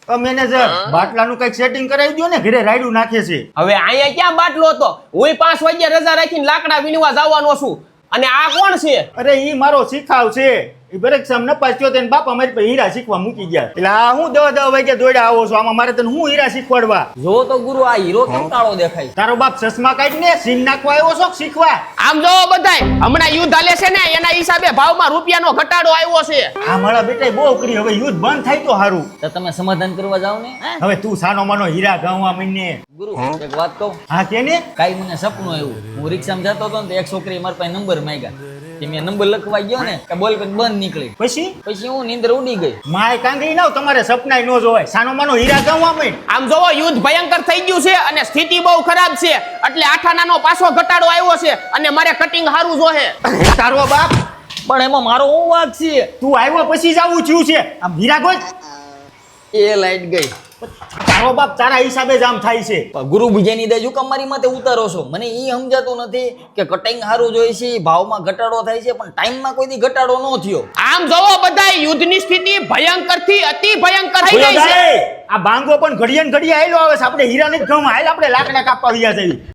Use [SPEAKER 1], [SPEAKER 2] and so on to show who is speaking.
[SPEAKER 1] Manager બાટલાનું કઈક setting કરાવી દો ને, ઘરે રાયડું નાખે છે.
[SPEAKER 2] હવે અહીંયા ક્યાં બાટલો હતો? હું 5 વાગ્યા રજા રાખીને લાકડા વીણવા જવાનો છું. અને આ કોણ છે?
[SPEAKER 1] અરે ઈ મારો શીખાવ છે. ઈ બરેક્ષમ નપાસ થયો તેને બાપા મારી પાસે હીરા શીખવા મૂકી ગયા. એટલે આ હું 10 વાગે દોડ્યા આવો છો, આમાં મારે તને હું હીરા શીખવાડવા?
[SPEAKER 3] જો તો ગુરુ આ હીરો કેમ કાળો દેખાય?
[SPEAKER 1] તારો બાપ ચશ્મા કાઢીને સીન નાખવા આવ્યો છો કે શીખવા?
[SPEAKER 2] આમ જોવો બધાય, હમણાં યુદ્ધ હાલે છે ને, એના હિસાબે ભાવમાં રૂપિયાનો ઘટાડો આવ્યો છે.
[SPEAKER 1] આ મારા બેટા બહુ કરી, હવે યુદ્ધ બંધ થાય તો સારું.
[SPEAKER 3] તો તમે સમાધાન કરવા જાવ ને.
[SPEAKER 1] હવે તું સાનો માનો હીરા ગાવા મહિને.
[SPEAKER 3] ગુરુ એક વાત કહું,
[SPEAKER 1] હા કે ને?
[SPEAKER 3] કાઈ મને સપનું આવ્યું. હું રિક્ષામાં જતો હતો ને તો એક છોકરી મારા પાસે નંબર માંગ્યા. કે મેં નંબર લખવા ગયો ને કે બોલ બંધ નીકળી. પછી હું નીંદર ઉડી ગઈ.
[SPEAKER 1] માય કાંગરી ના તમારે સપનાય નો જોવાય, સાનો માનો હીરા ગાવા મહિને.
[SPEAKER 2] આમ જોવો યુદ્ધ ભયંકર થઈ ગયું છે અને સ્થિતિ બહુ ખરાબ છે, એટલે આઠાનાનો પાછો ઘટાડો આવ્યો છે અને મારે કટિંગ સારું જોહે.
[SPEAKER 1] તારો બાપ
[SPEAKER 3] પણ એમાં મારો હું વાગ છે?
[SPEAKER 1] તું આવ્યો પછી જ આવું થયું છે. આમ હીરા ગોત.
[SPEAKER 3] એ લાઈટ ગઈ.
[SPEAKER 1] તારો બાપ તારા હિસાબે જ આમ થાય છે.
[SPEAKER 3] ગુરુ બીજાની દે કમ મારી માથે ઉતારો છો? મને ઈ સમજાતું નથી કે કટિંગ સારું જોઈએ છે, ભાવમાં ઘટાડો થાય છે, પણ ટાઈમમાં કોઈ દી ઘટાડો ન થયો.
[SPEAKER 2] આમ જોવો બધાય, યુદ્ધની સ્થિતિ ભયંકર થી અતિ ભયંકર થઈ ગઈ છે.
[SPEAKER 1] આ બાંગો પણ ઘડિયા ને ઘડિયા આયલો આવે છે. આપણે હીરાને જ ગમ હાલ, આપણે લાકડા કાપવા ગયા છે.